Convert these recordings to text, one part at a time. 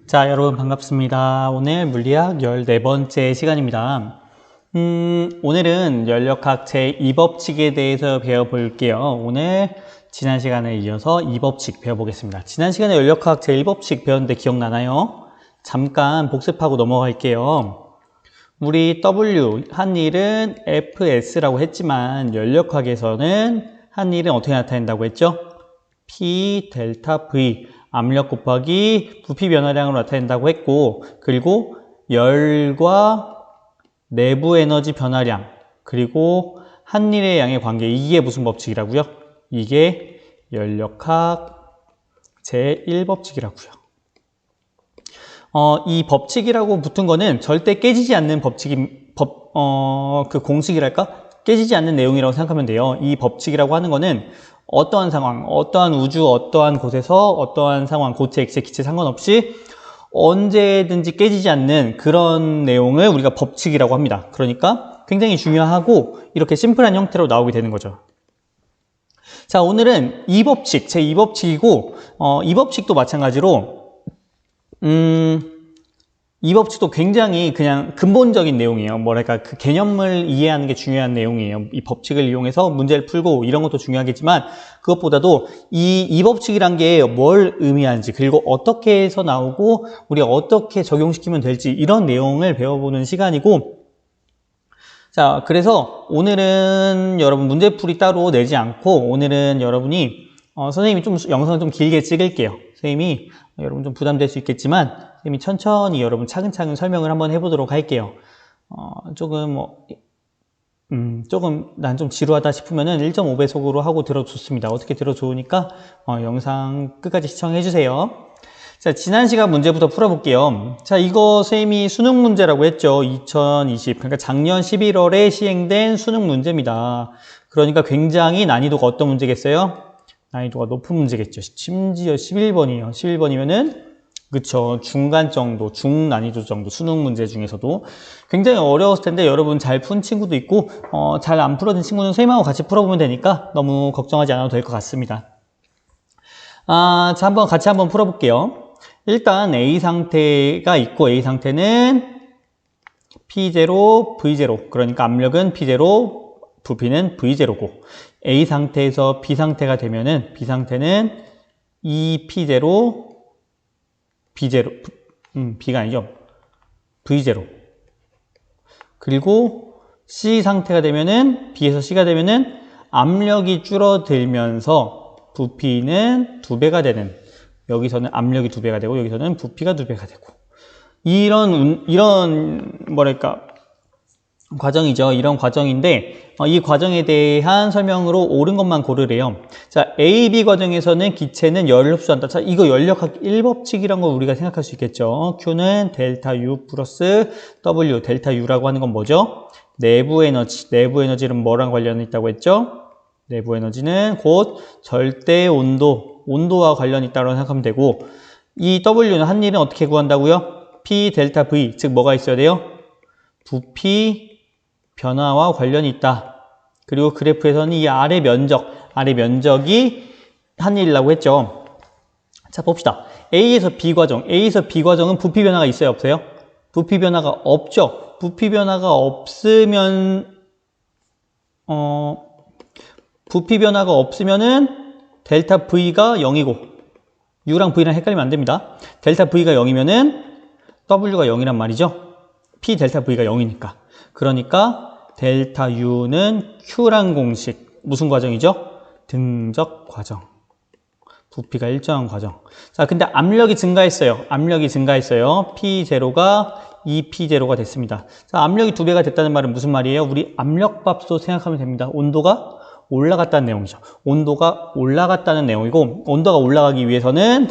자, 여러분 반갑습니다. 오늘 물리학 14번째 시간입니다. 오늘은 연력학 제2법칙에 대해서 배워볼게요. 오늘 지난 시간에 이어서 2법칙 배워보겠습니다. 지난 시간에 연력학 제1법칙 배웠는데 기억나나요? 잠깐 복습하고 넘어갈게요. 우리 W 한 일은 Fs라고 했지만 연력학에서는 한 일은 어떻게 나타낸다고 했죠? P 델타 V 압력 곱하기 부피 변화량으로 나타낸다고 했고, 그리고 열과 내부 에너지 변화량, 그리고 한 일의 양의 관계, 이게 무슨 법칙이라고요? 이게 연력학 제1법칙이라고요. 이 법칙이라고 붙은 거는 절대 깨지지 않는 그 공식이랄까? 깨지지 않는 내용이라고 생각하면 돼요. 이 법칙이라고 하는 거는 어떠한 상황, 어떠한 우주, 어떠한 곳에서 어떠한 상황, 고체, 액체, 기체 상관없이 언제든지 깨지지 않는 그런 내용을 우리가 법칙이라고 합니다. 그러니까 굉장히 중요하고 이렇게 심플한 형태로 나오게 되는 거죠. 자, 오늘은 이 법칙, 제2법칙이고 이 법칙도 마찬가지로 이 법칙도 굉장히 그냥 근본적인 내용이에요. 뭐랄까, 그 개념을 이해하는 게 중요한 내용이에요. 이 법칙을 이용해서 문제를 풀고 이런 것도 중요하겠지만 그것보다도 이 법칙이란 게 뭘 의미하는지, 그리고 어떻게 해서 나오고 우리가 어떻게 적용시키면 될지, 이런 내용을 배워보는 시간이고, 자, 그래서 오늘은 여러분 문제풀이 따로 내지 않고, 오늘은 여러분이 선생님이 좀 영상을 좀 길게 찍을게요. 선생님이 여러분 좀 부담될 수 있겠지만 선생님이 천천히 여러분 차근차근 설명을 한번 해보도록 할게요. 조금 난 좀 지루하다 싶으면은 1.5배속으로 하고 들어줬습니다. 어떻게 들어좋으니까 영상 끝까지 시청해 주세요. 자, 지난 시간 문제부터 풀어볼게요. 자, 이거 선생님이 수능 문제라고 했죠. 2020, 그러니까 작년 11월에 시행된 수능 문제입니다. 그러니까 굉장히 난이도가 어떤 문제겠어요? 난이도가 높은 문제겠죠. 심지어 11번이에요. 11번이면은 그쵸, 중간 정도, 중난이도 정도, 수능 문제 중에서도 굉장히 어려웠을 텐데 여러분 잘 푼 친구도 있고 잘 안 풀어진 친구는 선생님하고 같이 풀어보면 되니까 너무 걱정하지 않아도 될 것 같습니다. 자, 같이 한번 풀어볼게요. 일단 A 상태가 있고, A 상태는 P0, V0, 그러니까 압력은 P0, 부피는 V0고, A 상태에서 B 상태가 되면은 B 상태는 EP0, B0, B가 아니죠. V0. 그리고 C 상태가 되면은, B에서 C가 되면은 압력이 줄어들면서 부피는 2배가 되는, 여기서는 압력이 2배가 되고, 여기서는 부피가 2배가 되고. 이런, 뭐랄까, 과정이죠. 이런 과정인데 이 과정에 대한 설명으로 옳은 것만 고르래요. 자, A, B 과정에서는 기체는 열을 흡수한다. 자, 이거 연력학 1법칙이란 걸 우리가 생각할 수 있겠죠. Q는 델타 U 플러스 W, 델타 U라고 하는 건 뭐죠? 내부 에너지. 내부 에너지는 뭐랑 관련이 있다고 했죠? 내부 에너지는 곧 절대 온도와 관련이 있다고 생각하면 되고, 이 W는 한 일은 어떻게 구한다고요? P 델타 V, 즉 뭐가 있어야 돼요? 부피 변화와 관련이 있다. 그리고 그래프에서는 이 아래 면적이 한 일이라고 했죠. 자, 봅시다. A에서 B 과정은 부피 변화가 있어요, 없어요? 부피 변화가 없죠. 부피 변화가 없으면은 델타 V가 0이고, U랑 V랑 헷갈리면 안 됩니다. 델타 V가 0이면은 W가 0이란 말이죠. P 델타 V가 0이니까. 그러니까 델타 U는 Q란 공식, 무슨 과정이죠? 등적 과정. 부피가 일정한 과정. 자, 근데 압력이 증가했어요. P0가 2P0가 됐습니다. 자, 압력이 2배가 됐다는 말은 무슨 말이에요? 우리 압력밥솥 생각하면 됩니다. 온도가 올라갔다는 내용이죠. 온도가 올라갔다는 내용이고, 온도가 올라가기 위해서는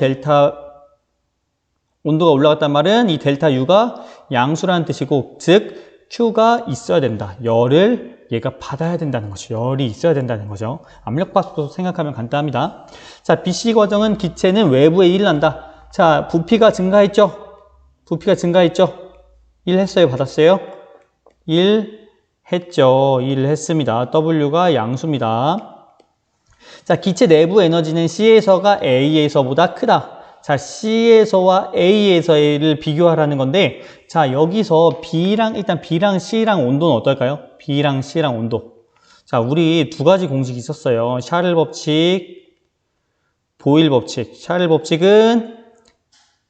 온도가 올라갔다는 말은 이 델타 U가 양수라는 뜻이고, 즉 Q가 있어야 된다. 열을 얘가 받아야 된다는 거죠. 열이 있어야 된다는 거죠. 압력밥솥 생각하면 간단합니다. 자, BC 과정은 기체는 외부에 일을 한다. 자, 부피가 증가했죠? 1 했어요? 받았어요? 1 했죠. 1 했습니다. W가 양수입니다. 자, 기체 내부 에너지는 C에서가 A에서보다 크다. 자, C에서와 A에서를 비교하라는 건데, 자, 여기서 일단 B랑 C랑 온도는 어떨까요? B랑 C랑 온도. 자, 우리 두 가지 공식이 있었어요. 샤를 법칙, 보일 법칙. 샤를 법칙은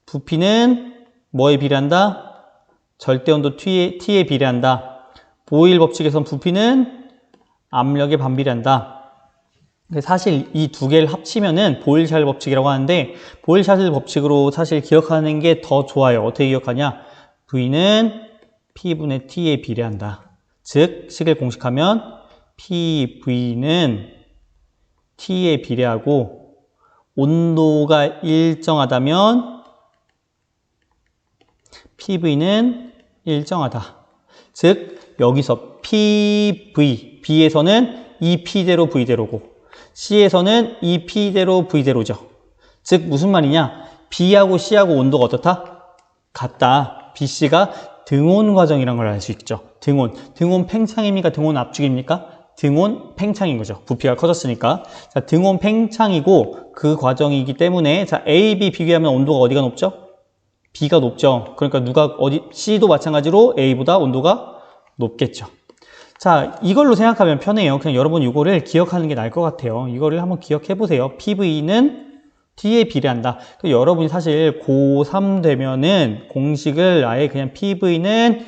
부피는 뭐에 비례한다? 절대 온도 T에 비례한다. 보일 법칙에선 부피는 압력에 반비례한다. 사실 이 두 개를 합치면은 보일샤를 법칙이라고 하는데, 보일샤를 법칙으로 사실 기억하는 게 더 좋아요. 어떻게 기억하냐? V는 P분의 T에 비례한다. 즉, 식을 공식하면 PV는 T에 비례하고 온도가 일정하다면 PV는 일정하다. 즉, 여기서 PV, B에서는 이 P대로 V대로고 C에서는 이 P대로 V대로죠. 즉 무슨 말이냐? B하고 C하고 온도가 어떻다? 같다. BC가 등온 과정이라는 걸 알 수 있죠. 등온 팽창입니까? 등온 압축입니까? 등온 팽창인 거죠. 부피가 커졌으니까. 자, 등온 팽창이고 그 과정이기 때문에 자, A, B 비교하면 온도가 어디가 높죠? B가 높죠. 그러니까 C도 마찬가지로 A보다 온도가 높겠죠. 자, 이걸로 생각하면 편해요. 그냥 여러분 이거를 기억하는 게 나을 것 같아요. 이거를 한번 기억해 보세요. PV는 T에 비례한다. 여러분이 사실 고3 되면은 공식을 아예 그냥 PV는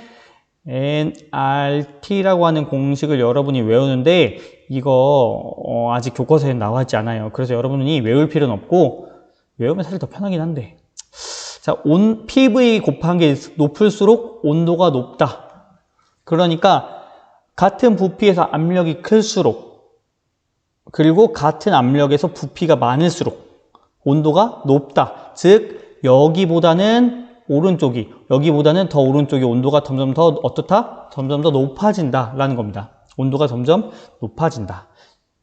nRT라고 하는 공식을 여러분이 외우는데 이거 아직 교과서에 나와 있지 않아요. 그래서 여러분이 외울 필요는 없고 외우면 사실 더 편하긴 한데 자, PV 곱한 게 높을수록 온도가 높다. 그러니까 같은 부피에서 압력이 클수록 그리고 같은 압력에서 부피가 많을수록 온도가 높다. 즉 여기보다는 여기보다는 더 오른쪽이 온도가 점점 더 어떻다? 점점 더 높아진다 라는 겁니다. 온도가 점점 높아진다.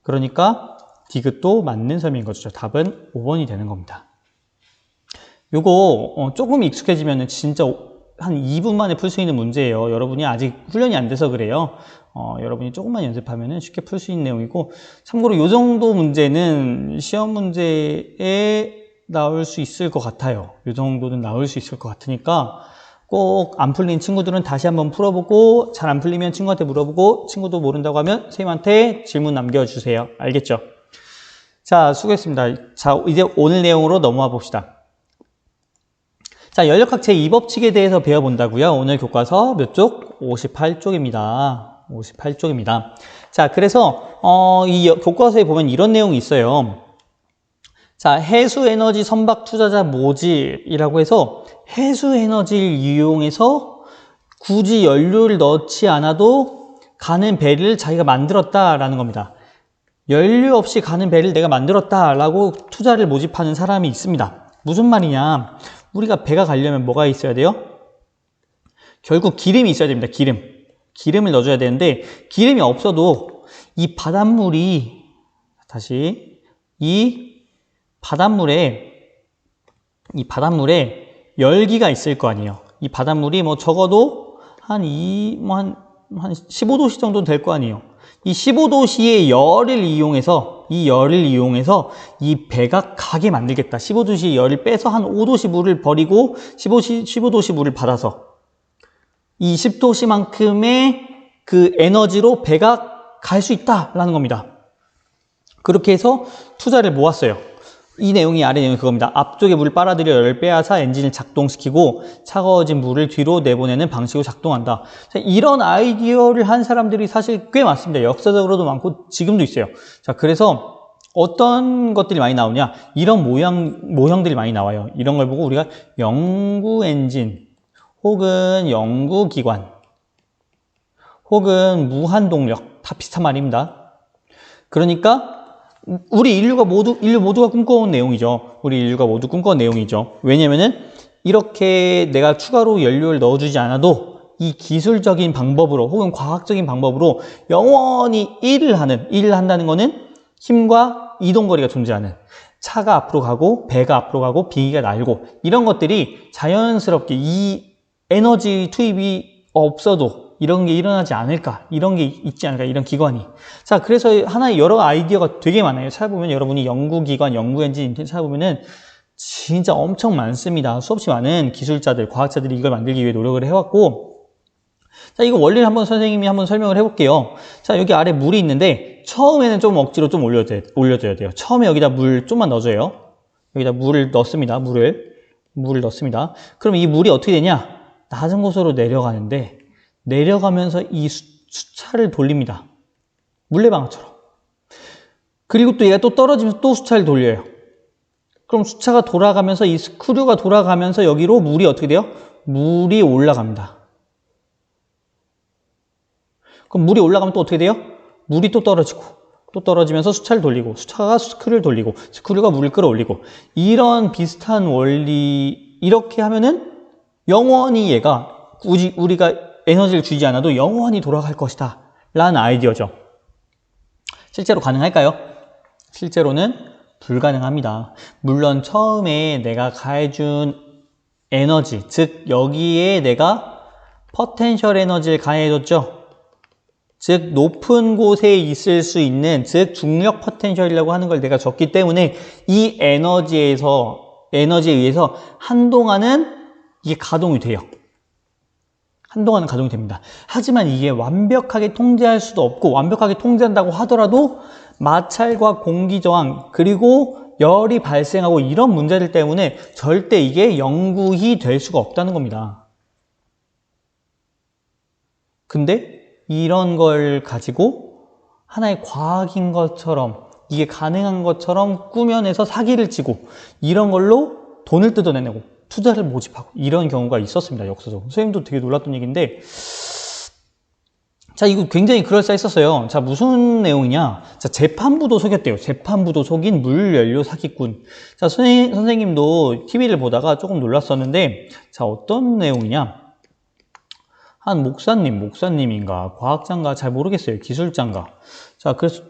그러니까 디귿도 맞는 설명인 거죠. 답은 5번이 되는 겁니다. 요거 조금 익숙해지면 진짜 한 2분 만에 풀 수 있는 문제예요. 여러분이 아직 훈련이 안 돼서 그래요. 여러분이 조금만 연습하면 쉽게 풀 수 있는 내용이고 참고로 이 정도 문제는 시험 문제에 나올 수 있을 것 같아요. 이 정도는 나올 수 있을 것 같으니까 꼭 안 풀린 친구들은 다시 한번 풀어보고 잘 안 풀리면 친구한테 물어보고 친구도 모른다고 하면 선생님한테 질문 남겨주세요. 알겠죠? 자, 수고했습니다. 자, 이제 오늘 내용으로 넘어와 봅시다. 자, 연력학 제2법칙에 대해서 배워본다고요. 오늘 교과서 몇 쪽? 58쪽입니다. 58쪽입니다. 자, 그래서 이 교과서에 보면 이런 내용이 있어요. 자, 해수에너지 선박 투자자 모집이라고 해서 해수에너지를 이용해서 굳이 연료를 넣지 않아도 가는 배를 자기가 만들었다라는 겁니다. 연료 없이 가는 배를 내가 만들었다라고 투자를 모집하는 사람이 있습니다. 무슨 말이냐? 우리가 배가 가려면 뭐가 있어야 돼요? 결국 기름이 있어야 됩니다. 기름을 넣어줘야 되는데 기름이 없어도 이 바닷물이 이 바닷물에 열기가 있을 거 아니에요. 이 바닷물이 뭐 적어도 한 15도씨 정도는 될 거 아니에요. 이 15도씨의 이 열을 이용해서 이 배가 가게 만들겠다. 15도씨의 열을 빼서 한 5도씨 물을 버리고 15도씨 물을 받아서 이 10도씨만큼의 그 에너지로 배가 갈 수 있다라는 겁니다. 그렇게 해서 투자를 모았어요. 이 내용이 아래 내용이 그겁니다. 앞쪽에 물을 빨아들여 열을 빼앗아 엔진을 작동시키고 차가워진 물을 뒤로 내보내는 방식으로 작동한다. 자, 이런 아이디어를 한 사람들이 사실 꽤 많습니다. 역사적으로도 많고 지금도 있어요. 자, 그래서 어떤 것들이 많이 나오냐? 이런 모형들이 많이 나와요. 이런 걸 보고 우리가 연구 엔진 혹은 연구기관 혹은 무한동력 다 비슷한 말입니다. 그러니까 인류 모두가 꿈꿔온 내용이죠. 우리 인류가 모두 꿈꿔온 내용이죠. 왜냐면은 이렇게 내가 추가로 연료를 넣어주지 않아도 이 기술적인 방법으로 혹은 과학적인 방법으로 영원히 일을 한다는 거는 힘과 이동거리가 존재하는 차가 앞으로 가고 배가 앞으로 가고 비행기가 날고 이런 것들이 자연스럽게 이 에너지 투입이 없어도 이런 게 일어나지 않을까, 이런 게 있지 않을까, 이런 기관이. 자, 그래서 하나의 여러 아이디어가 되게 많아요. 찾아보면 여러분이 연구기관, 연구엔진 찾아보면은 진짜 엄청 많습니다. 수없이 많은 기술자들, 과학자들이 이걸 만들기 위해 노력을 해왔고, 자, 이거 원리를 한번 선생님이 한번 설명을 해볼게요. 자, 여기 아래 물이 있는데 처음에는 좀 억지로 좀 올려줘야 돼요. 처음에 여기다 물 좀만 넣어줘요. 여기다 물을 넣습니다. 물을 넣습니다. 그럼 이 물이 어떻게 되냐? 낮은 곳으로 내려가는데 내려가면서 이 수차를 돌립니다. 물레방아처럼. 그리고 또 얘가 또 떨어지면서 또 수차를 돌려요. 그럼 수차가 돌아가면서 이 스크류가 돌아가면서 여기로 물이 어떻게 돼요? 물이 올라갑니다. 그럼 물이 올라가면 또 어떻게 돼요? 물이 또 떨어지고 또 떨어지면서 수차를 돌리고 수차가 스크류를 돌리고 스크류가 물을 끌어올리고 이런 비슷한 원리 이렇게 하면은 영원히 얘가 굳이 우리가 에너지를 주지 않아도 영원히 돌아갈 것이다 라는 아이디어죠. 실제로 가능할까요? 실제로는 불가능합니다. 물론 처음에 내가 가해준 에너지, 즉 여기에 내가 포텐셜 에너지를 가해줬죠. 즉 높은 곳에 있을 수 있는, 즉 중력 포텐셜이라고 하는 걸 내가 줬기 때문에 이 에너지에 의해서 한동안은 이게 가동이 돼요. 한동안은 가동이 됩니다. 하지만 이게 완벽하게 통제할 수도 없고, 완벽하게 통제한다고 하더라도 마찰과 공기저항 그리고 열이 발생하고 이런 문제들 때문에 절대 이게 영구히 될 수가 없다는 겁니다. 근데 이런 걸 가지고 하나의 과학인 것처럼, 이게 가능한 것처럼 꾸며내서 사기를 치고 이런 걸로 돈을 뜯어내고 투자를 모집하고 이런 경우가 있었습니다. 역사적으로. 선생님도 되게 놀랐던 얘기인데, 자, 이거 굉장히 그럴싸했었어요. 자, 무슨 내용이냐? 자, 재판부도 속였대요. 재판부도 속인 물연료 사기꾼. 자, 선생님도 TV를 보다가 조금 놀랐었는데, 자, 어떤 내용이냐? 한 목사님인가, 과학자인가, 잘 모르겠어요. 기술자인가. 자, 그래서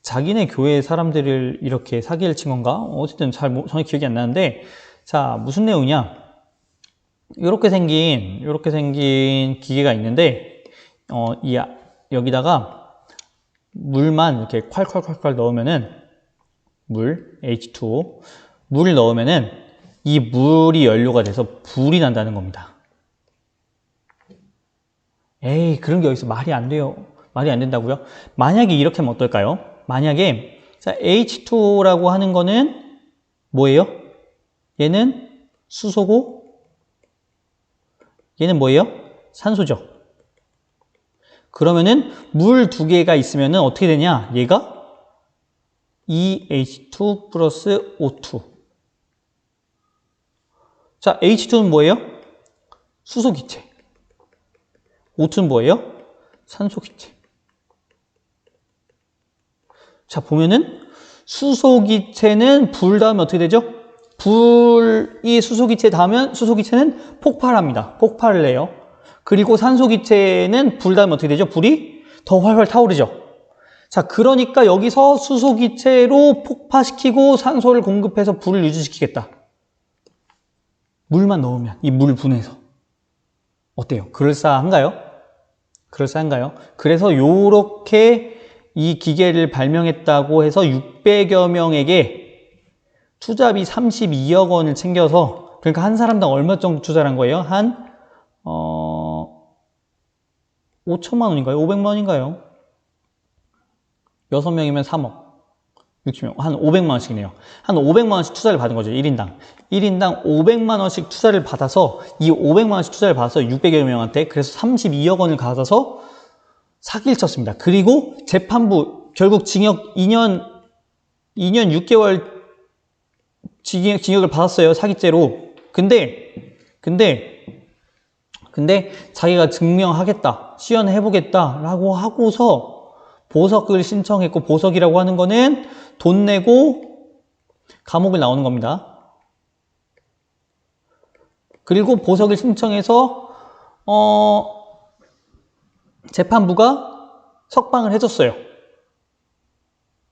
자기네 교회 사람들을 이렇게 사기를 친 건가? 어쨌든 정확히 기억이 안 나는데, 자, 무슨 내용이냐? 이렇게 생긴 기계가 있는데, 여기다가 물만 이렇게 콸콸콸콸 넣으면은, H2O, 물을 넣으면은 이 물이 연료가 돼서 불이 난다는 겁니다. 에이, 그런 게 어디서 말이 안 돼요. 말이 안 된다고요? 만약에 이렇게 하면 어떨까요? 만약에, 자, H2O라고 하는 거는 뭐예요? 얘는 수소고, 얘는 뭐예요? 산소죠. 그러면은 물 두 개가 있으면은 어떻게 되냐? 얘가 EH2 플러스 O2. 자, H2는 뭐예요? 수소기체. O2는 뭐예요? 산소기체. 자, 보면은 수소기체는 불 닿으면 어떻게 되죠? 불이 수소기체에 닿으면 수소기체는 폭발합니다. 폭발을 해요. 그리고 산소기체는 불 닿으면 어떻게 되죠? 불이 더 활활 타오르죠. 자, 그러니까 여기서 수소기체로 폭파시키고 산소를 공급해서 불을 유지시키겠다. 물만 넣으면, 이 물 분해서. 어때요? 그럴싸한가요? 그래서 요렇게 이 기계를 발명했다고 해서 600여 명에게 투자비 32억 원을 챙겨서, 그러니까 한 사람당 얼마 정도 투자를 한 거예요? 한 5천만 원인가요? 500만 원인가요? 6명이면 3억. 60명. 한 500만 원씩이네요. 한 500만 원씩 투자를 받은 거죠. 1인당. 1인당 500만 원씩 투자를 받아서, 이 500만 원씩 투자를 받아서 600여 명한테, 그래서 32억 원을 받아서 사기를 쳤습니다. 그리고 재판부, 결국 징역 2년 6개월 징역을 받았어요. 사기죄로. 근데 자기가 증명하겠다, 시연해보겠다 라고 하고서 보석을 신청했고, 보석이라고 하는 거는 돈 내고 감옥을 나오는 겁니다. 그리고 보석을 신청해서 재판부가 석방을 해줬어요.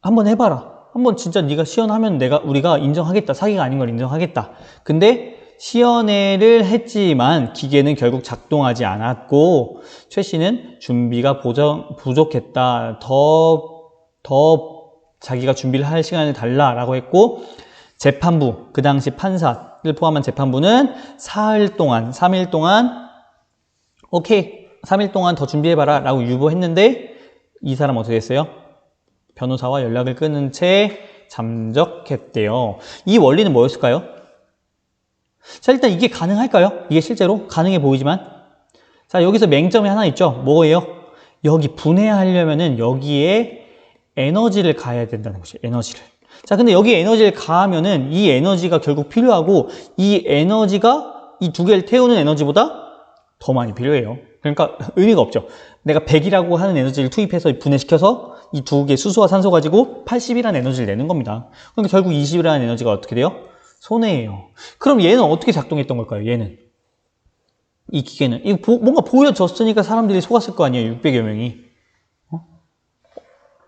한번 해봐라. 한번 진짜 네가 시연하면 우리가 인정하겠다. 사기가 아닌 걸 인정하겠다. 근데 시연회를 했지만 기계는 결국 작동하지 않았고, 최 씨는 준비가 부족했다. 더 자기가 준비를 할 시간을 달라라고 했고, 재판부, 그 당시 판사를 포함한 재판부는 사흘 동안, 3일 동안 오케이, 3일 동안 더 준비해봐라 라고 유보했는데 이 사람 어떻게 됐어요? 변호사와 연락을 끊은 채 잠적했대요. 이 원리는 뭐였을까요? 자, 일단 이게 가능할까요? 이게 실제로 가능해 보이지만 자, 여기서 맹점이 하나 있죠. 뭐예요? 여기 분해하려면은 여기에 에너지를 가해야 된다는 것이에요. 에너지를. 자, 근데 여기 에너지를 가하면은 이 에너지가 결국 필요하고 이 에너지가 이 두 개를 태우는 에너지보다 더 많이 필요해요. 그러니까 의미가 없죠. 내가 100이라고 하는 에너지를 투입해서 분해시켜서 이 두 개 수소와 산소 가지고 80이라는 에너지를 내는 겁니다. 그러니까 결국 20이라는 에너지가 어떻게 돼요? 손해예요. 그럼 얘는 어떻게 작동했던 걸까요? 얘는. 이 기계는. 뭔가 보여졌으니까 사람들이 속았을 거 아니에요. 600여 명이.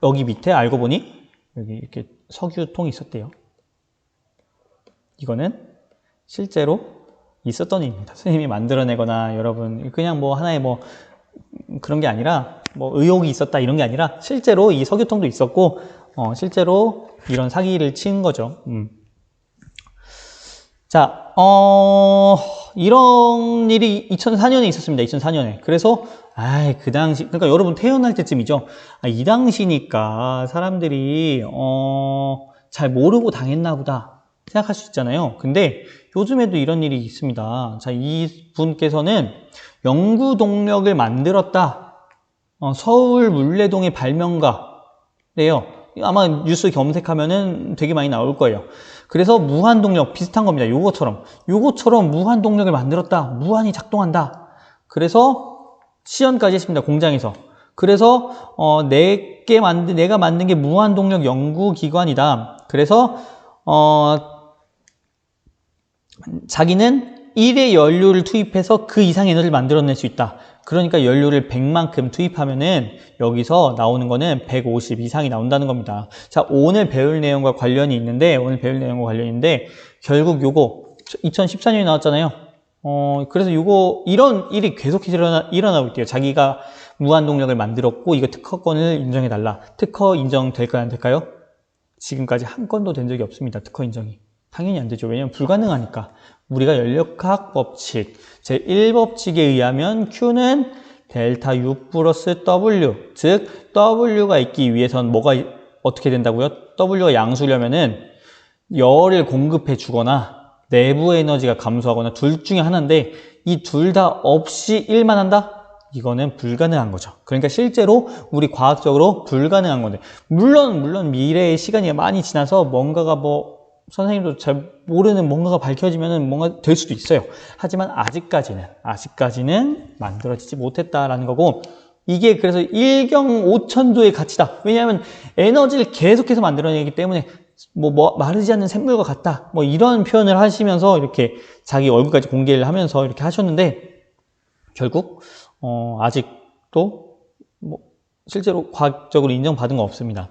여기 밑에 알고 보니 여기 이렇게 석유통이 있었대요. 이거는 실제로 있었던 일입니다. 선생님이 만들어내거나 여러분 그냥 뭐 하나의 뭐 그런 게 아니라 뭐 의혹이 있었다 이런 게 아니라 실제로 이 석유통도 있었고 실제로 이런 사기를 친 거죠. 자, 이런 일이 2004년에 있었습니다. 2004년에. 그래서 그 당시, 그러니까 여러분 태어날 때쯤이죠. 이 당시니까 사람들이 잘 모르고 당했나 보다 생각할 수 있잖아요. 근데 요즘에도 이런 일이 있습니다. 자, 이분께서는 연구 동력을 만들었다. 서울 물레동의 발명가래요. 아마 뉴스 검색하면은 되게 많이 나올 거예요. 그래서 무한동력 비슷한 겁니다. 요거처럼 무한동력을 만들었다. 무한히 작동한다. 그래서 시연까지 했습니다. 공장에서. 그래서 내가 만든 게 무한동력 연구기관이다. 그래서 자기는 1의 연료를 투입해서 그 이상의 에너지를 만들어낼 수 있다. 그러니까 연료를 100만큼 투입하면은 여기서 나오는 거는 150 이상이 나온다는 겁니다. 자, 오늘 배울 내용과 관련이 있는데, 결국 요거 2014년에 나왔잖아요. 그래서 이런 일이 계속해서 일어나고 있대요. 자기가 무한동력을 만들었고, 이거 특허권을 인정해달라. 특허 인정될까요? 안 될까요? 지금까지 한 건도 된 적이 없습니다. 특허 인정이. 당연히 안 되죠. 왜냐면 불가능하니까. 우리가 연력학 법칙 제1법칙에 의하면 Q는 델타 U 플러스 W, 즉 W가 있기 위해선 뭐가 어떻게 된다고요? W가 양수려면은 열을 공급해 주거나 내부 에너지가 감소하거나 둘 중에 하나인데 이 둘 다 없이 1만 한다? 이거는 불가능한 거죠. 그러니까 실제로 우리 과학적으로 불가능한 건데 물론 미래의 시간이 많이 지나서 뭔가가 선생님도 잘 모르는 뭔가가 밝혀지면 뭔가 될 수도 있어요. 하지만 아직까지는 만들어지지 못했다라는 거고 이게 그래서 1경 5천도의 가치다. 왜냐하면 에너지를 계속해서 만들어내기 때문에 마르지 않는 샘물과 같다. 이런 표현을 하시면서 이렇게 자기 얼굴까지 공개를 하면서 이렇게 하셨는데 결국 아직도 실제로 과학적으로 인정받은 거 없습니다.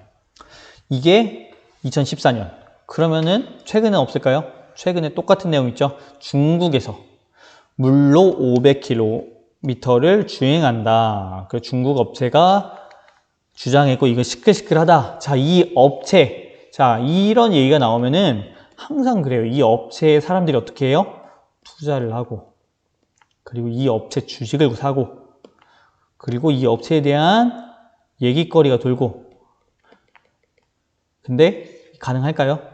이게 2014년. 그러면은 최근에 없을까요? 최근에 똑같은 내용 있죠. 중국에서 물로 500km를 주행한다. 그 중국 업체가 주장했고 이거 시끌시끌하다. 자, 이 업체, 이런 얘기가 나오면은 항상 그래요. 이 업체의 사람들이 어떻게 해요? 투자를 하고 그리고 이 업체 주식을 사고 그리고 이 업체에 대한 얘기거리가 돌고 근데 가능할까요?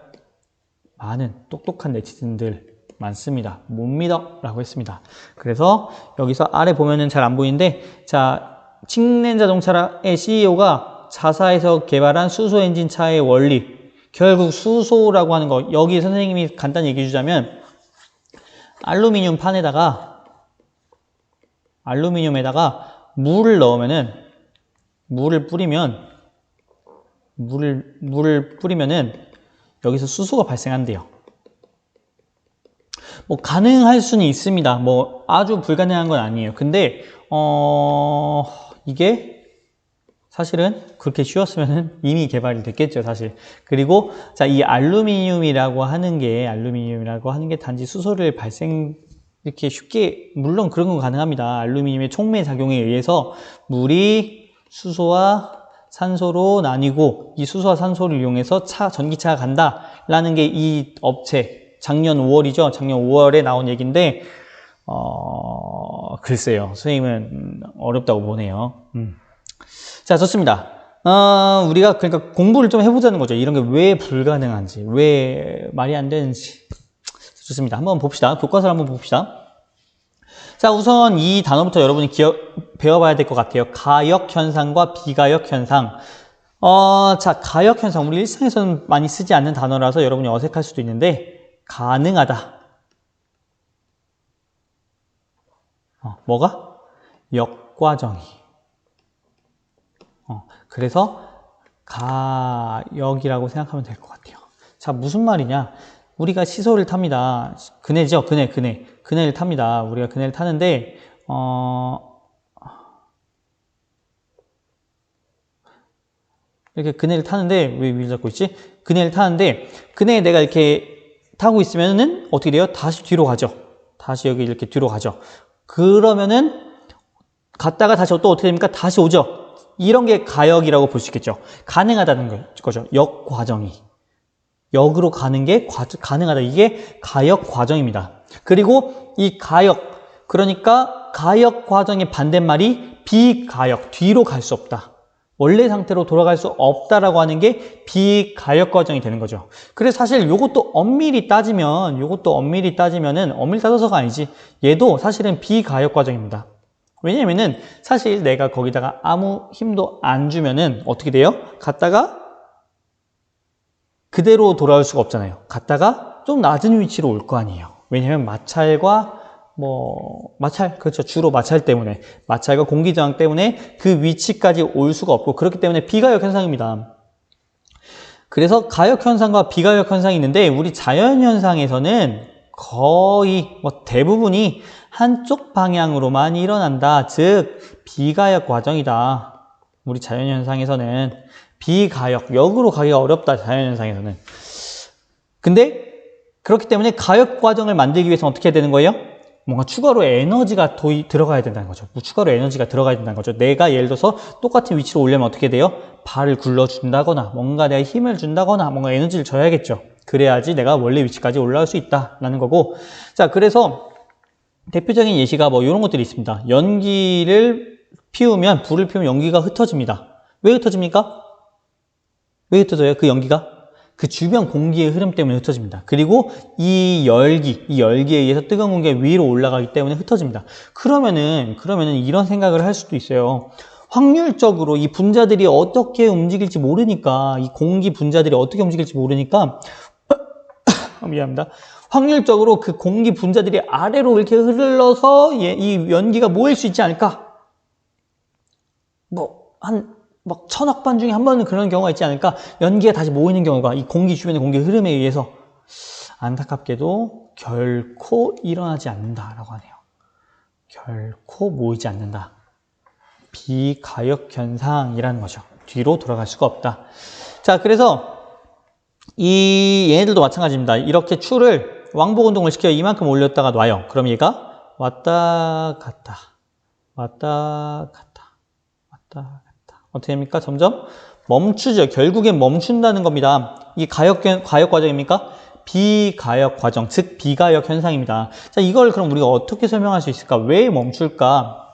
많은 똑똑한 네티즌들 많습니다. 못 믿어 라고 했습니다. 그래서 여기서 아래 보면은 잘 안 보이는데 자, 칭렌 자동차의 CEO가 자사에서 개발한 수소 엔진 차의 원리 결국 수소라고 하는 거 여기 선생님이 간단히 얘기해 주자면 알루미늄 판에다가 알루미늄에다가 물을 넣으면은 물을 뿌리면은 여기서 수소가 발생한대요. 가능할 수는 있습니다. 아주 불가능한 건 아니에요. 근데 이게 사실은 그렇게 쉬웠으면 이미 개발이 됐겠죠, 사실. 그리고 자, 이 알루미늄이라고 하는 게 단지 수소를 이렇게 쉽게 물론 그런 건 가능합니다. 알루미늄의 촉매 작용에 의해서 물이 수소와 산소로 나뉘고 이 수소와 산소를 이용해서 전기차가 간다라는 게 이 업체 작년 5월이죠. 작년 5월에 나온 얘기인데 글쎄요. 선생님은 어렵다고 보네요. 자, 좋습니다. 우리가 그러니까 공부를 좀 해보자는 거죠. 이런 게 왜 불가능한지, 왜 말이 안 되는지. 좋습니다. 한번 봅시다. 교과서를 한번 봅시다. 자, 우선 이 단어부터 여러분이 배워봐야 될 것 같아요. 가역현상과 비가역현상. 자, 가역현상. 우리 일상에서는 많이 쓰지 않는 단어라서 여러분이 어색할 수도 있는데, 가능하다. 뭐가? 역과정이. 그래서 가역이라고 생각하면 될 것 같아요. 자, 무슨 말이냐? 우리가 시소를 탑니다. 그네죠, 그네. 그네를 탑니다. 우리가 그네를 타는데, 이렇게 그네를 타는데, 왜 위를 잡고 있지? 그네를 타는데, 그네에 내가 이렇게 타고 있으면은 어떻게 돼요? 다시 뒤로 가죠. 다시 여기 이렇게 뒤로 가죠. 그러면은, 갔다가 다시 또 어떻게 됩니까? 다시 오죠. 이런 게 가역이라고 볼 수 있겠죠. 가능하다는 거죠. 역과정이. 역으로 가는 게 가능하다. 이게 가역 과정입니다. 그리고 이 가역, 그러니까 가역 과정의 반대말이 비가역, 뒤로 갈 수 없다. 원래 상태로 돌아갈 수 없다라고 하는 게 비가역 과정이 되는 거죠. 그래서 사실 요것도 엄밀히 따지면은, 엄밀히 따져서가 아니지. 얘도 사실은 비가역 과정입니다. 왜냐면은 사실 내가 거기다가 아무 힘도 안 주면은 어떻게 돼요? 갔다가 그대로 돌아올 수가 없잖아요. 갔다가 좀 낮은 위치로 올 거 아니에요. 왜냐면 마찰과 그렇죠. 주로 마찰 때문에, 마찰과 공기 저항 때문에 그 위치까지 올 수가 없고, 그렇기 때문에 비가역 현상입니다. 그래서 가역 현상과 비가역 현상이 있는데, 우리 자연 현상에서는 거의 대부분이 한쪽 방향으로만 일어난다. 즉 비가역 과정이다. 우리 자연 현상에서는 비가역, 역으로 가기가 어렵다. 자연 현상에서는. 근데 그렇기 때문에 가역 과정을 만들기 위해서는 어떻게 해야 되는 거예요? 뭔가 추가로 에너지가 들어가야 된다는 거죠. 추가로 에너지가 들어가야 된다는 거죠. 내가 예를 들어서 똑같은 위치로 오려면 어떻게 돼요? 발을 굴러준다거나 뭔가 내가 힘을 준다거나 뭔가 에너지를 줘야겠죠. 그래야지 내가 원래 위치까지 올라올 수 있다라는 거고. 자, 그래서 대표적인 예시가 이런 것들이 있습니다. 연기를 피우면, 불을 피우면 연기가 흩어집니다. 왜 흩어집니까? 왜 흩어져요? 그 연기가? 그 주변 공기의 흐름 때문에 흩어집니다. 그리고 이 열기에 의해서 뜨거운 공기가 위로 올라가기 때문에 흩어집니다. 그러면은 이런 생각을 할 수도 있어요. 확률적으로 이 분자들이 어떻게 움직일지 모르니까, 이 공기 분자들이 어떻게 움직일지 모르니까, 미안합니다. 확률적으로 그 공기 분자들이 아래로 이렇게 흘러서 이 연기가 모일 수 있지 않을까? 막 1000억 번 중에 한 번은 그런 경우가 있지 않을까? 연기가 다시 모이는 경우가 이 공기 주변의 공기 흐름에 의해서 안타깝게도 결코 일어나지 않는다라고 하네요. 결코 모이지 않는다. 비가역 현상이라는 거죠. 뒤로 돌아갈 수가 없다. 자, 그래서 얘네들도 마찬가지입니다. 이렇게 추를 왕복 운동을 시켜 이만큼 올렸다가 놔요. 그럼 얘가 왔다 갔다, 왔다 갔다, 왔다 갔다. 어떻게 됩니까? 점점 멈추죠. 결국엔 멈춘다는 겁니다. 이게 가역 과정입니까? 비가역 과정, 즉 비가역 현상입니다. 자, 이걸 그럼 우리가 어떻게 설명할 수 있을까? 왜 멈출까?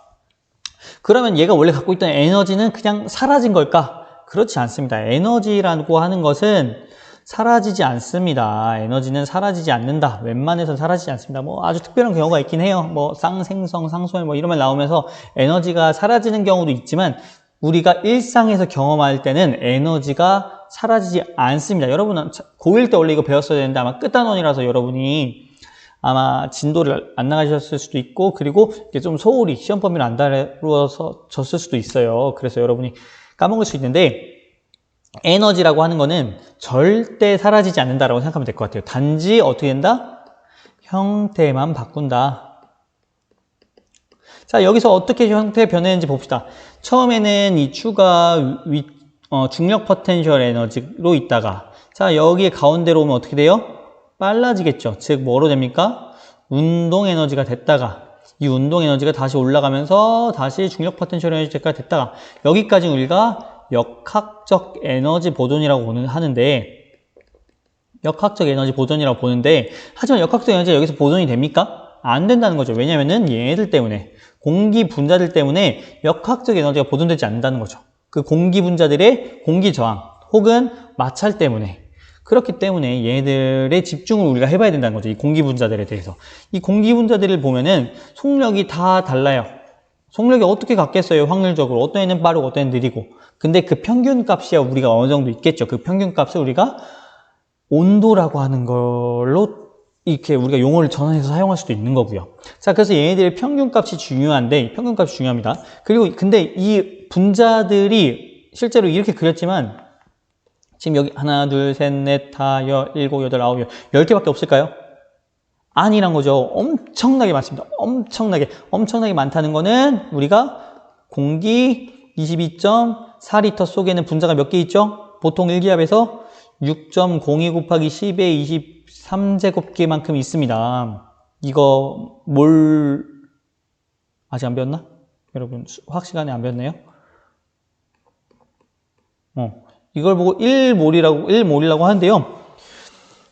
그러면 얘가 원래 갖고 있던 에너지는 그냥 사라진 걸까? 그렇지 않습니다. 에너지라고 하는 것은 사라지지 않습니다. 에너지는 사라지지 않는다. 웬만해서는 사라지지 않습니다. 아주 특별한 경우가 있긴 해요. 쌍생성, 상소열 이런 말 나오면서 에너지가 사라지는 경우도 있지만, 우리가 일상에서 경험할 때는 에너지가 사라지지 않습니다. 여러분은 고1 때 원래 이거 배웠어야 되는데 아마 끝단원이라서 여러분이 아마 진도를 안 나가셨을 수도 있고, 그리고 이게 좀 소홀히 시험 범위를 안 다루어서 졌을 수도 있어요. 그래서 여러분이 까먹을 수 있는데, 에너지라고 하는 거는 절대 사라지지 않는다라고 생각하면 될 것 같아요. 단지 어떻게 된다? 형태만 바꾼다. 자, 여기서 어떻게 형태 변했는지 봅시다. 처음에는 이 추가 중력 포텐셜 에너지로 있다가, 자, 여기에 가운데로 오면 어떻게 돼요? 빨라지겠죠. 즉 뭐로 됩니까? 운동 에너지가 됐다가, 이 운동 에너지가 다시 올라가면서 다시 중력 포텐셜 에너지가 됐다가, 여기까지 우리가 역학적 에너지 보존이라고 하는데, 역학적 에너지 보존이라고 보는데, 하지만 역학적 에너지가 여기서 보존이 됩니까? 안 된다는 거죠. 왜냐면은 얘네들 때문에, 공기 분자들 때문에 역학적 에너지가 보존되지 않는다는 거죠. 그 공기 분자들의 공기 저항 혹은 마찰 때문에. 그렇기 때문에 얘네들의 집중을 우리가 해봐야 된다는 거죠. 이 공기 분자들에 대해서. 이 공기 분자들을 보면은 속력이 다 달라요. 속력이 어떻게 같겠어요? 확률적으로. 어떤 애는 빠르고 어떤 애는 느리고. 근데 그 평균 값이야 우리가 어느 정도 있겠죠. 그 평균 값을 우리가 온도라고 하는 걸로 이렇게 우리가 용어를 전환해서 사용할 수도 있는 거고요. 자, 그래서 얘네들의 평균값이 중요한데, 평균값이 중요합니다. 그리고 근데 이 분자들이 실제로 이렇게 그렸지만 지금 여기 하나, 둘, 셋, 넷, 다, 일곱, 여덟, 아홉, 10개밖에 없을까요? 아니란 거죠. 엄청나게 많습니다. 엄청나게 많다는 거는 우리가 공기 22.4리터 속에는 분자가 몇 개 있죠? 보통 1기압에서 6.02 곱하기 10의 23제곱개만큼 있습니다. 이거 아직 안 배웠나? 여러분 화학 시간에 안 배웠나요? 이걸 보고 1몰이라고 하는데요.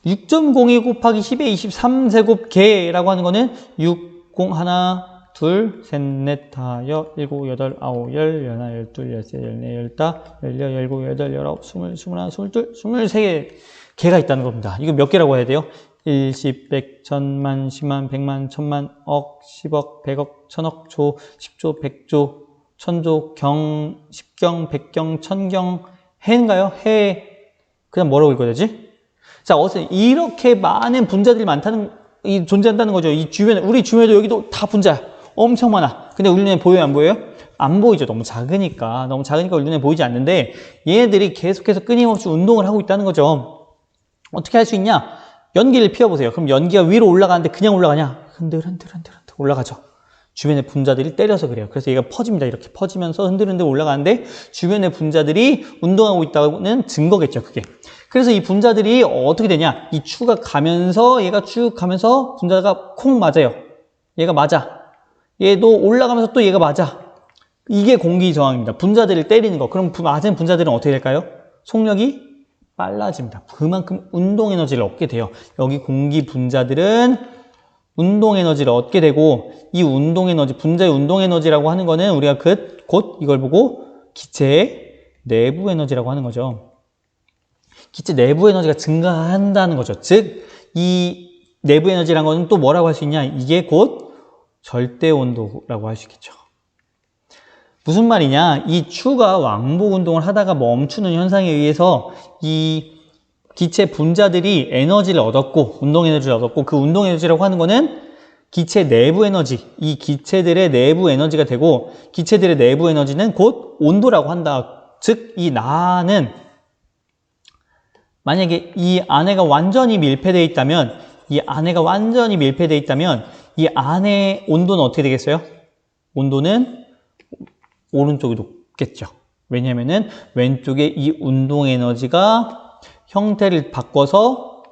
6.02 곱하기 10의 23제곱개라고 하는 거는 1, 2, 셋, 넷, 다, 일곱, 여덟, 아홉, 열나, 열둘, 열셋, 열네, 열다, 열여, 열고, 여덟, 열아홉, 스물, 스물하나, 스물둘, 23개가 있다는 겁니다. 이거 몇 개라고 해야 돼요? 1, 10, 100, 1000만, 10만, 100만, 1000만, 억, 10억, 100억, 1000억, 조, 10조, 100조, 1000조, 경, 10경, 100경, 1000경, 해인가요? 해. 그냥 뭐라고 읽어야 되지? 자, 어쨌든 이렇게 많은 분자들이 존재한다는 거죠. 우리 주변에도 여기도 다 분자야. 엄청 많아. 근데 우리 눈에 보여요, 안 보여요? 안 보이죠. 너무 작으니까 우리 눈에 보이지 않는데 얘네들이 계속해서 끊임없이 운동을 하고 있다는 거죠. 어떻게 할 수 있냐? 연기를 피워보세요. 그럼 연기가 위로 올라가는데 그냥 올라가냐? 흔들흔들 올라가죠. 주변의 분자들이 때려서 그래요. 그래서 얘가 퍼집니다. 이렇게 퍼지면서 흔들흔들 올라가는데 주변의 분자들이 운동하고 있다는 증거겠죠, 그게. 그래서 이 분자들이 어떻게 되냐? 이 추가 가면서 얘가 쭉 가면서 분자가 콩 맞아요. 얘가 맞아. 얘도 올라가면서 또 얘가 맞아. 이게 공기 저항입니다. 분자들을 때리는 거. 그럼 맞은 분자들은 어떻게 될까요? 속력이 빨라집니다. 그만큼 운동 에너지를 얻게 돼요. 여기 공기 분자들은 운동 에너지를 얻게 되고 이 운동 에너지, 분자의 운동 에너지라고 하는 거는 우리가 곧 이걸 보고 기체의 내부 에너지라고 하는 거죠. 기체 내부 에너지가 증가한다는 거죠. 즉, 이 내부 에너지라는 거는 또 뭐라고 할 수 있냐? 이게 곧 절대 온도라고 할 수 있겠죠. 무슨 말이냐? 이 추가 왕복 운동을 하다가 멈추는 현상에 의해서 이 기체 분자들이 에너지를 얻었고, 운동 에너지를 얻었고, 그 운동 에너지라고 하는 거는 기체 내부 에너지, 이 기체들의 내부 에너지가 되고, 기체들의 내부 에너지는 곧 온도라고 한다. 즉, 이 나는 만약에 이 안에가 완전히 밀폐되어 있다면, 이 안의 온도는 어떻게 되겠어요? 온도는 오른쪽이 높겠죠. 왜냐면은 왼쪽에 이 운동 에너지가 형태를 바꿔서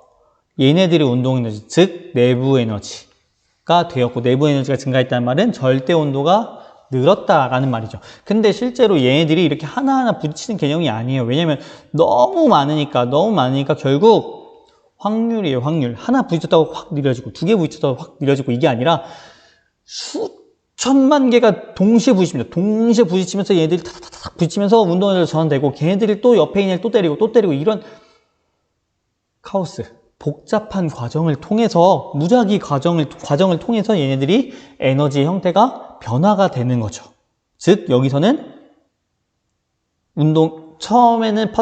얘네들의 운동 에너지, 즉 내부 에너지가 되었고, 내부 에너지가 증가했다는 말은 절대 온도가 늘었다라는 말이죠. 근데 실제로 얘네들이 이렇게 하나하나 부딪히는 개념이 아니에요. 왜냐면 너무 많으니까 결국 확률이에요, 확률. 하나 부딪혔다고 확 느려지고, 2개 부딪혔다고 확 느려지고, 이게 아니라 수천만 개가 동시에 부딪힙니다. 동시에 부딪히면서 얘네들이 탁탁탁 부딪히면서 운동에너지가 전환되고, 걔네들이 또 옆에 있는 애를 또 때리고, 이런 카오스, 복잡한 과정을 통해서, 무작위 과정을 통해서 얘네들이 에너지의 형태가 변화가 되는 거죠. 즉, 여기서는 처음에는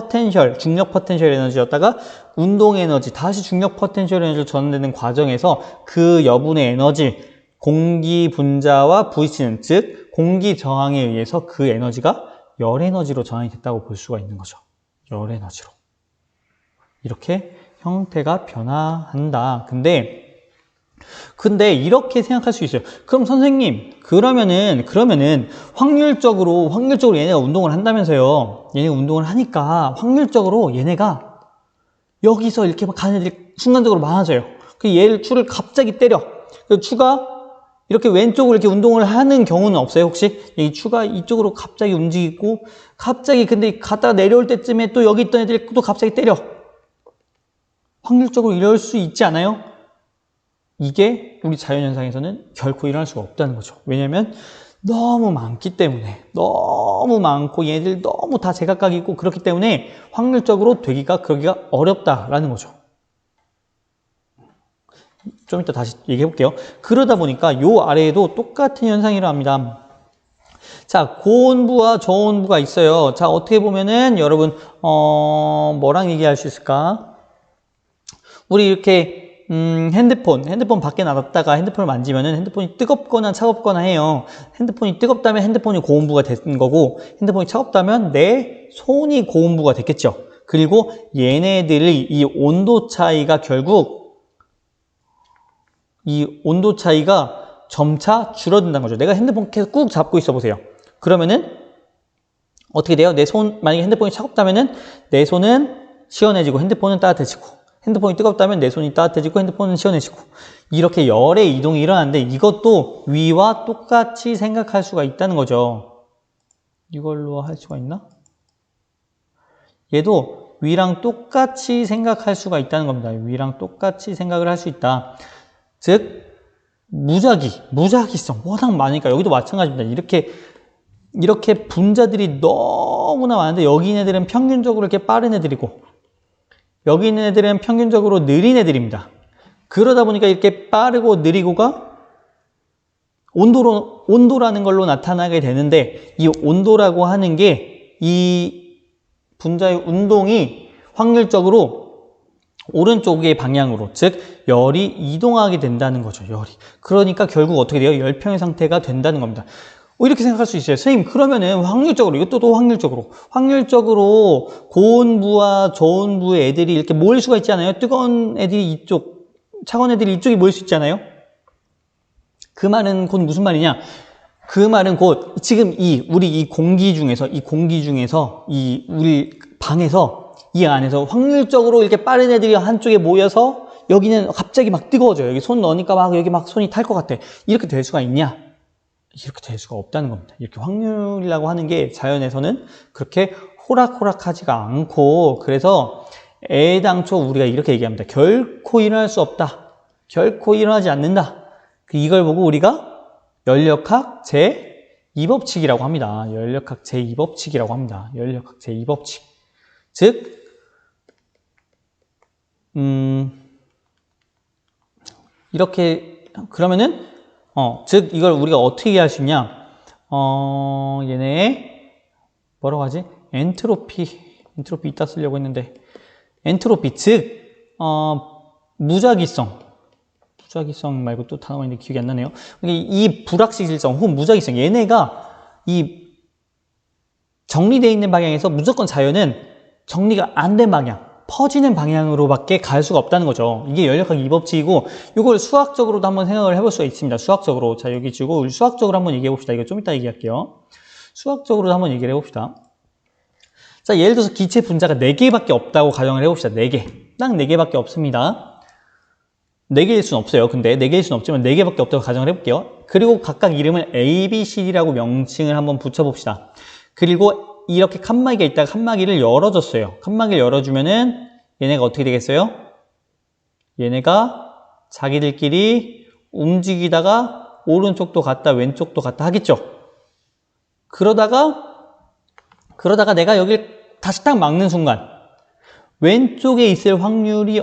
중력 포텐셜 에너지였다가 운동 에너지, 다시 중력 포텐셜 에너지로 전환되는 과정에서 그 여분의 에너지, 공기 분자와 부딪히는, 즉, 공기 저항에 의해서 그 에너지가 열 에너지로 전환이 됐다고 볼 수가 있는 거죠. 열 에너지로. 이렇게 형태가 변화한다. 근데 이렇게 생각할 수 있어요. 그럼 선생님, 그러면은 확률적으로 얘네가 운동을 한다면서요. 얘네가 운동을 하니까 확률적으로 얘네가 여기서 이렇게 막 가는 애들이 순간적으로 많아져요. 그 얘를 추를 갑자기 때려. 그 추가 이렇게 왼쪽으로 이렇게 운동을 하는 경우는 없어요, 혹시? 이 추가 이쪽으로 갑자기 움직이고, 갑자기 근데 갔다가 내려올 때쯤에 또 여기 있던 애들이 또 갑자기 때려. 확률적으로 이럴 수 있지 않아요? 이게 우리 자연현상에서는 결코 일어날 수가 없다는 거죠. 왜냐면 너무 많기 때문에, 너무 많고 얘들 너무 다 제각각이고 그렇기 때문에 확률적으로 그러기가 어렵다라는 거죠. 좀 이따 다시 얘기해 볼게요. 그러다 보니까 요 아래에도 똑같은 현상이라 합니다. 자, 고온부와 저온부가 있어요. 자, 어떻게 보면은 여러분 뭐랑 얘기할 수 있을까? 우리 이렇게 핸드폰 밖에 놔뒀다가 핸드폰을 만지면은 핸드폰이 뜨겁거나 차갑거나 해요. 핸드폰이 뜨겁다면 핸드폰이 고온부가 된 거고, 핸드폰이 차갑다면 내 손이 고온부가 됐겠죠. 그리고 얘네들의 이 온도 차이가 결국 이 온도 차이가 점차 줄어든다는 거죠. 내가 핸드폰 계속 꾹 잡고 있어 보세요. 그러면은 어떻게 돼요? 내 손, 만약에 핸드폰이 차갑다면은 내 손은 시원해지고 핸드폰은 따뜻해지고, 핸드폰이 뜨겁다면 내 손이 따뜻해지고 핸드폰은 시원해지고, 이렇게 열의 이동이 일어나는데 이것도 위와 똑같이 생각할 수가 있다는 거죠. 이걸로 할 수가 있나? 얘도 위랑 똑같이 생각할 수가 있다는 겁니다. 위랑 똑같이 생각을 할 수 있다. 즉 무작위성 워낙 많으니까 여기도 마찬가지입니다. 이렇게 분자들이 너무나 많은데 여기 있는 애들은 평균적으로 이렇게 빠른 애들이고 여기 있는 애들은 평균적으로 느린 애들입니다. 그러다 보니까 이렇게 빠르고 느리고가 온도라는 걸로 나타나게 되는데, 이 온도라고 하는 게 이 분자의 운동이 확률적으로 오른쪽의 방향으로, 즉 열이 이동하게 된다는 거죠. 열이. 그러니까 결국 어떻게 돼요? 열평의 상태가 된다는 겁니다. 이렇게 생각할 수 있어요. 선생님, 그러면은 확률적으로, 이것도 또 확률적으로 고온부와 저온부의 애들이 이렇게 모일 수가 있지 않아요? 뜨거운 애들이 이쪽, 차가운 애들이 이쪽에 모일 수 있잖아요? 그 말은 곧 무슨 말이냐? 그 말은 곧 지금 우리 이 공기 중에서 우리 방에서 이 안에서 확률적으로 이렇게 빠른 애들이 한쪽에 모여서 여기는 갑자기 막 뜨거워져요. 여기 손 넣으니까 막 여기 막 손이 탈 것 같아. 이렇게 될 수가 있냐? 이렇게 될 수가 없다는 겁니다. 이렇게 확률이라고 하는 게 자연에서는 그렇게 호락호락하지가 않고, 그래서 애당초 우리가 이렇게 얘기합니다. 결코 일어날 수 없다. 결코 일어나지 않는다. 이걸 보고 우리가 연력학 제2법칙이라고 합니다. 연력학 제2법칙이라고 합니다. 연력학 제2법칙. 즉, 이렇게, 그러면은, 즉, 이걸 우리가 어떻게 이해할 수 있냐? 얘네, 뭐라고 하지? 엔트로피 이따 쓰려고 했는데, 엔트로피, 즉, 무작위성 말고 또 단어가 있는데 기억이 안 나네요. 이 불확실성 혹은 무작위성, 얘네가 이 정리되어 있는 방향에서 무조건 자연은 정리가 안 된 방향, 퍼지는 방향으로밖에 갈 수가 없다는 거죠. 이게 연력학 2법칙이고, 이걸 수학적으로도 한번 생각을 해볼 수가 있습니다. 수학적으로. 자, 여기 주고 수학적으로 한번 얘기해 봅시다. 이거 좀 이따 얘기할게요. 수학적으로도 한번 얘기를 해봅시다. 자, 예를 들어서 기체 분자가 4개밖에 없다고 가정을 해봅시다. 4개. 딱 4개밖에 없습니다. 4개일 수는 없어요. 근데 4개일 수는 없지만 4개밖에 없다고 가정을 해볼게요. 그리고 각각 이름을 A, B, C, D라고 명칭을 한번 붙여봅시다. 그리고 이렇게 칸막이가 있다가 칸막이를 열어줬어요. 칸막이를 열어주면은 얘네가 어떻게 되겠어요? 얘네가 자기들끼리 움직이다가 오른쪽도 갔다 왼쪽도 갔다 하겠죠. 그러다가 내가 여길 다시 딱 막는 순간 왼쪽에 있을 확률이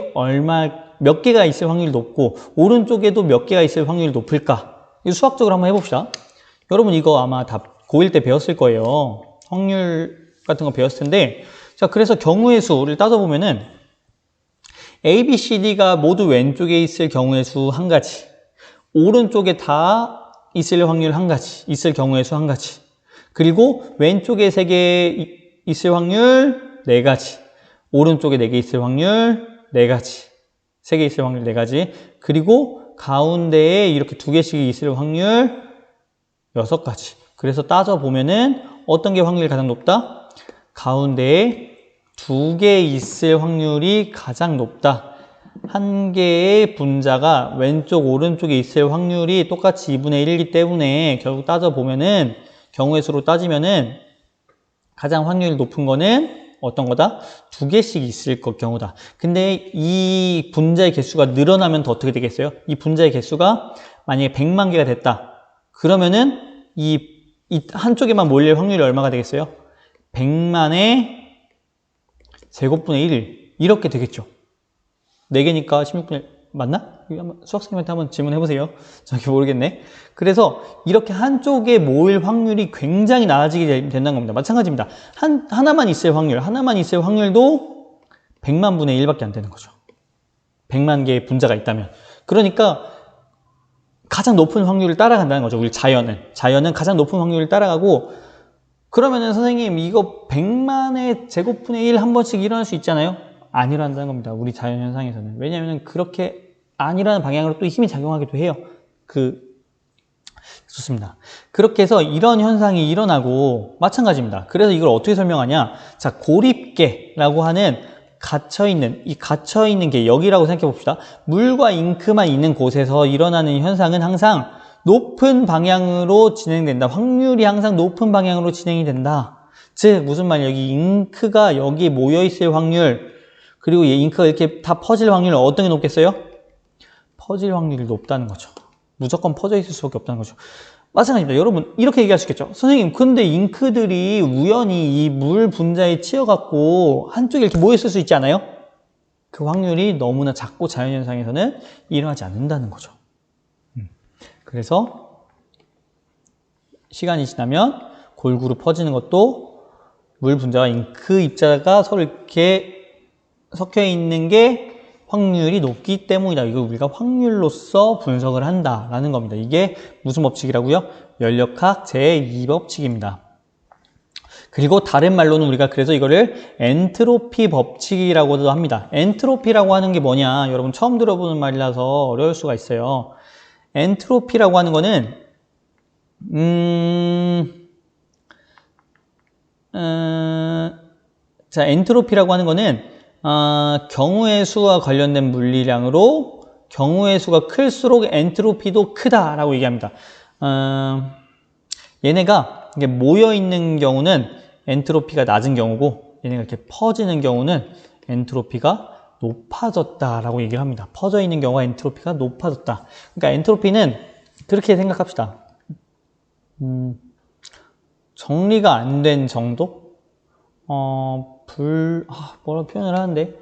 몇 개가 있을 확률이 높고 오른쪽에도 몇 개가 있을 확률이 높을까? 이거 수학적으로 한번 해봅시다. 여러분 이거 아마 다 고1 때 배웠을 거예요. 확률 같은 거 배웠을 텐데, 자, 그래서 경우의 수를 따져보면은 A, B, C, D가 모두 왼쪽에 있을 경우의 수 한 가지, 오른쪽에 다 있을 확률 한 가지, 있을 경우의 수 한 가지, 그리고 왼쪽에 3개 있을 확률 4가지, 오른쪽에 4개 있을 확률 4가지, 3개 있을 확률 4가지, 그리고 가운데에 이렇게 2개씩 있을 확률 6가지. 그래서 따져보면은 어떤 게 확률이 가장 높다? 가운데에 2개 있을 확률이 가장 높다. 한 개의 분자가 왼쪽, 오른쪽에 있을 확률이 똑같이 2분의 1이기 때문에 결국 따져보면은 경우의 수로 따지면은 가장 확률이 높은 거는 어떤 거다? 2개씩 있을 경우다. 근데 이 분자의 개수가 늘어나면 더 어떻게 되겠어요? 이 분자의 개수가 만약에 100만 개가 됐다. 그러면은 이 한쪽에만 몰릴 확률이 얼마가 되겠어요? 100만의 제곱분의 1 이렇게 되겠죠. 4개니까 16분의 1 맞나? 수학생님한테 한번 질문해 보세요. 저기 모르겠네. 그래서 이렇게 한쪽에 모일 확률이 굉장히 낮아지게 된다는 겁니다. 마찬가지입니다. 하나만 있을 확률도 100만 분의 1밖에 안 되는 거죠. 100만 개의 분자가 있다면. 그러니까 가장 높은 확률을 따라간다는 거죠. 우리 자연은 가장 높은 확률을 따라가고, 그러면은 선생님 이거 100만의 제곱분의 1 한 번씩 일어날 수 있잖아요. 안 일어난다는 겁니다. 우리 자연 현상에서는. 왜냐하면 그렇게 안 일어나는 방향으로 또 힘이 작용하기도 해요. 좋습니다. 그렇게 해서 이런 현상이 일어나고 마찬가지입니다. 그래서 이걸 어떻게 설명하냐? 자, 고립계라고 하는 갇혀있는 게 여기라고 생각해 봅시다. 물과 잉크만 있는 곳에서 일어나는 현상은 항상 높은 방향으로 진행된다. 확률이 항상 높은 방향으로 진행이 된다. 즉, 무슨 말이야? 여기 잉크가 여기 모여있을 확률, 그리고 이 잉크가 이렇게 다 퍼질 확률은 어떤 게 높겠어요? 퍼질 확률이 높다는 거죠. 무조건 퍼져 있을 수밖에 없다는 거죠. 마찬가지입니다. 여러분, 이렇게 얘기할 수 있겠죠. 선생님, 근데 잉크들이 우연히 이 물 분자에 치여갖고 한쪽에 이렇게 모였을 수 있지 않아요? 그 확률이 너무나 작고 자연현상에서는 일어나지 않는다는 거죠. 그래서 시간이 지나면 골고루 퍼지는 것도 물 분자와 잉크 입자가 서로 이렇게 섞여 있는 게 확률이 높기 때문이다. 이걸 우리가 확률로서 분석을 한다라는 겁니다. 이게 무슨 법칙이라고요? 연력학 제2법칙입니다. 그리고 다른 말로는 우리가 그래서 이거를 엔트로피 법칙이라고도 합니다. 엔트로피라고 하는 게 뭐냐? 여러분 처음 들어보는 말이라서 어려울 수가 있어요. 엔트로피라고 하는 거는 자, 엔트로피라고 하는 거는 경우의 수와 관련된 물리량으로 경우의 수가 클수록 엔트로피도 크다라고 얘기합니다. 얘네가 이게 모여 있는 경우는 엔트로피가 낮은 경우고, 얘네가 이렇게 퍼지는 경우는 엔트로피가 높아졌다라고 얘기를 합니다. 퍼져 있는 경우가 엔트로피가 높아졌다. 그러니까 엔트로피는 그렇게 생각합시다. 정리가 안 된 정도? 뭐라 표현을 하는데,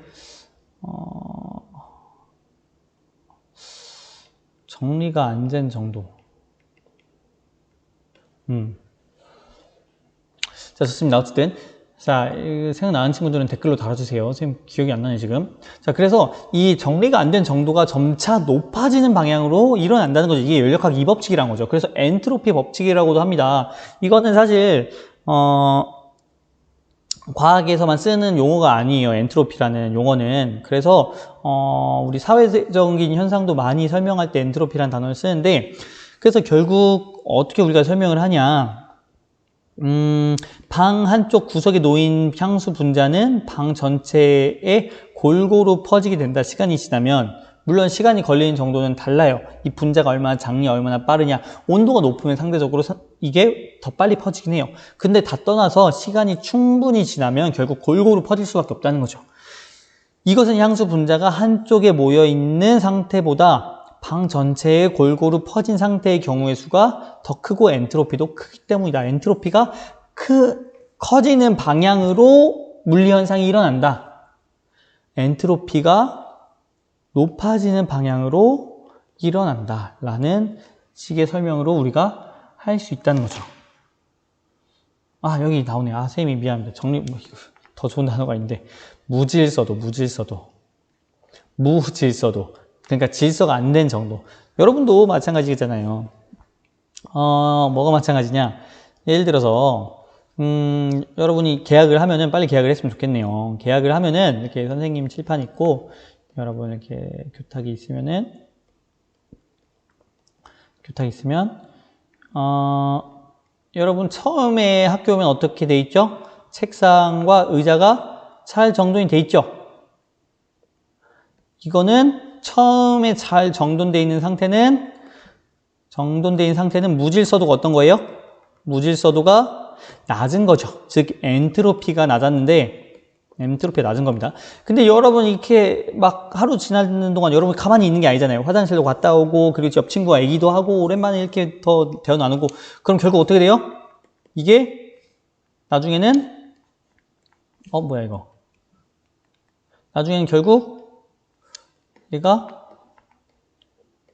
정리가 안 된 정도. 자, 좋습니다. 어쨌든. 자, 생각나는 친구들은 댓글로 달아주세요. 선생님 기억이 안 나네, 지금. 자, 그래서 이 정리가 안 된 정도가 점차 높아지는 방향으로 일어난다는 거죠. 이게 연력학 2법칙이라는 거죠. 그래서 엔트로피 법칙이라고도 합니다. 이거는 사실, 과학에서만 쓰는 용어가 아니에요. 엔트로피라는 용어는. 그래서 우리 사회적인 현상도 많이 설명할 때 엔트로피라는 단어를 쓰는데, 그래서 결국 어떻게 우리가 설명을 하냐? 방 한쪽 구석에 놓인 향수 분자는 방 전체에 골고루 퍼지게 된다. 시간이 지나면. 물론 시간이 걸리는 정도는 달라요. 이 분자가 얼마나 작냐, 얼마나 빠르냐. 온도가 높으면 상대적으로 이게 더 빨리 퍼지긴 해요. 근데 다 떠나서 시간이 충분히 지나면 결국 골고루 퍼질 수밖에 없다는 거죠. 이것은 향수 분자가 한쪽에 모여 있는 상태보다 방 전체에 골고루 퍼진 상태의 경우의 수가 더 크고 엔트로피도 크기 때문이다. 엔트로피가 커지는 방향으로 물리현상이 일어난다. 엔트로피가 높아지는 방향으로 일어난다. 라는 식의 설명으로 우리가 할 수 있다는 거죠. 여기 나오네요. 선생님이 미안합니다. 더 좋은 단어가 있는데. 무질서도. 그러니까 질서가 안 된 정도. 여러분도 마찬가지잖아요. 뭐가 마찬가지냐? 예를 들어서, 여러분이 계약을 하면은 빨리 계약을 했으면 좋겠네요. 계약을 하면은 이렇게 선생님 칠판 있고, 여러분 이렇게 교탁이 있으면, 여러분 처음에 학교 오면 어떻게 돼 있죠? 책상과 의자가 잘 정돈이 돼 있죠? 이거는 처음에 잘 정돈되어 있는 상태는 무질서도가 어떤 거예요? 무질서도가 낮은 거죠. 즉 엔트로피가 낮았는데 엔트로피가 낮은 겁니다. 근데 여러분 이렇게 막 하루 지나는 동안 여러분 가만히 있는 게 아니잖아요. 화장실도 갔다 오고 그리고 옆 친구와 얘기도 하고 오랜만에 이렇게 더 대화 나누고 그럼 결국 어떻게 돼요? 이게 나중에는 뭐야 이거? 나중에는 결국 얘가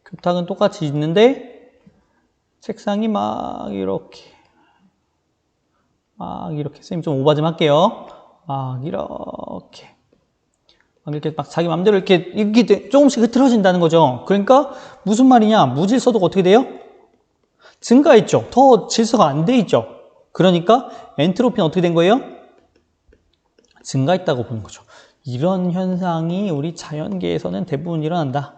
교탁은 똑같이 있는데 책상이 막 이렇게 선생님 좀 오버 좀 할게요. 막 이렇게 막 자기 맘대로 이렇게 조금씩 흐트러진다는 거죠. 그러니까 무슨 말이냐? 무질서도가 어떻게 돼요? 증가했죠. 더 질서가 안 돼 있죠. 그러니까 엔트로피는 어떻게 된 거예요? 증가했다고 보는 거죠. 이런 현상이 우리 자연계에서는 대부분 일어난다.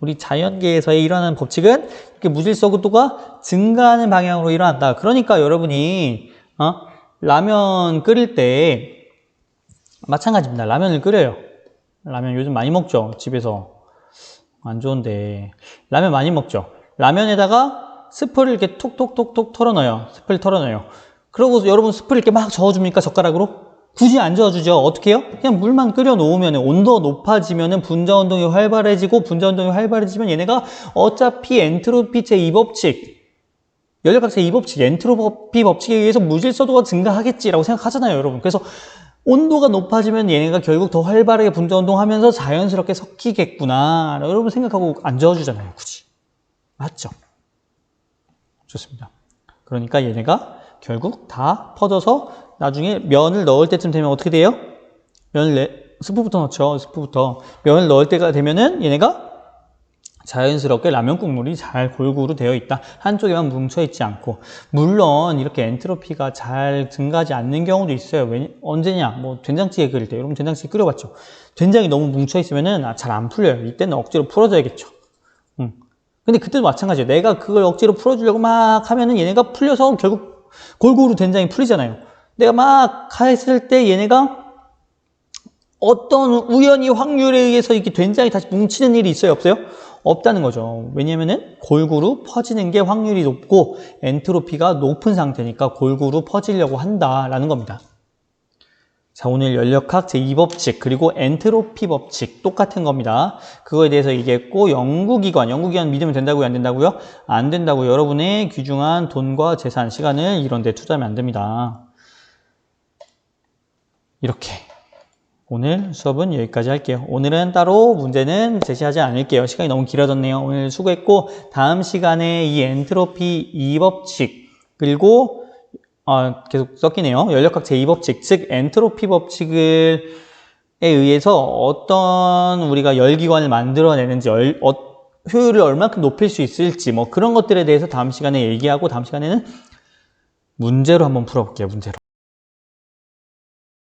우리 자연계에서 일어나는 법칙은 이렇게 무질서도가 증가하는 방향으로 일어난다. 그러니까 여러분이 라면 끓일 때 마찬가지입니다. 라면을 끓여요. 라면 요즘 많이 먹죠. 집에서. 안 좋은데 라면 많이 먹죠. 라면에다가 스프를 이렇게 톡톡톡톡 털어넣어요. 스프를 털어넣어요. 그러고 여러분 스프를 이렇게 막 저어줍니까? 젓가락으로? 굳이 안 저어주죠. 어떻게 해요? 그냥 물만 끓여 놓으면 온도가 높아지면 분자운동이 활발해지고 분자운동이 활발해지면 얘네가 어차피 엔트로피 제2법칙 연력학 제2법칙 엔트로피 법칙에 의해서 무질서도가 증가하겠지라고 생각하잖아요. 여러분. 그래서 온도가 높아지면 얘네가 결국 더 활발하게 분자운동하면서 자연스럽게 섞이겠구나. 여러분 생각하고 안 저어주잖아요. 굳이. 맞죠? 좋습니다. 그러니까 얘네가 결국 다 퍼져서 나중에 면을 넣을 때쯤 되면 어떻게 돼요? 스프부터 넣죠. 스프부터. 면을 넣을 때가 되면은 얘네가 자연스럽게 라면 국물이 잘 골고루 되어 있다. 한쪽에만 뭉쳐 있지 않고. 물론 이렇게 엔트로피가 잘 증가하지 않는 경우도 있어요. 언제냐? 뭐 된장찌개 끓일 때. 여러분 된장찌개 끓여봤죠? 된장이 너무 뭉쳐 있으면은 잘 안 풀려요. 이때는 억지로 풀어줘야겠죠. 근데 그때도 마찬가지예요. 내가 그걸 억지로 풀어주려고 막 하면은 얘네가 풀려서 결국 골고루 된장이 풀리잖아요. 내가 막 했을 때 얘네가 어떤 우연히 확률에 의해서 이렇게 된장이 다시 뭉치는 일이 있어요? 없어요? 없다는 거죠. 왜냐면은 골고루 퍼지는 게 확률이 높고 엔트로피가 높은 상태니까 골고루 퍼지려고 한다라는 겁니다. 자, 오늘 연력학 제2법칙 그리고 엔트로피 법칙 똑같은 겁니다. 그거에 대해서 얘기했고 연구기관 믿으면 된다고요? 안 된다고요? 안 된다고. 여러분의 귀중한 돈과 재산, 시간을 이런 데 투자하면 안 됩니다. 이렇게 오늘 수업은 여기까지 할게요. 오늘은 따로 문제는 제시하지 않을게요. 시간이 너무 길어졌네요. 오늘 수고했고 다음 시간에 이 엔트로피 2법칙 그리고 계속 섞이네요. 연력학 제2법칙, 즉 엔트로피 법칙에 의해서 어떤 우리가 열기관을 만들어내는지 효율을 얼마큼 높일 수 있을지 뭐 그런 것들에 대해서 다음 시간에 얘기하고 다음 시간에는 문제로 한번 풀어볼게요. 문제로.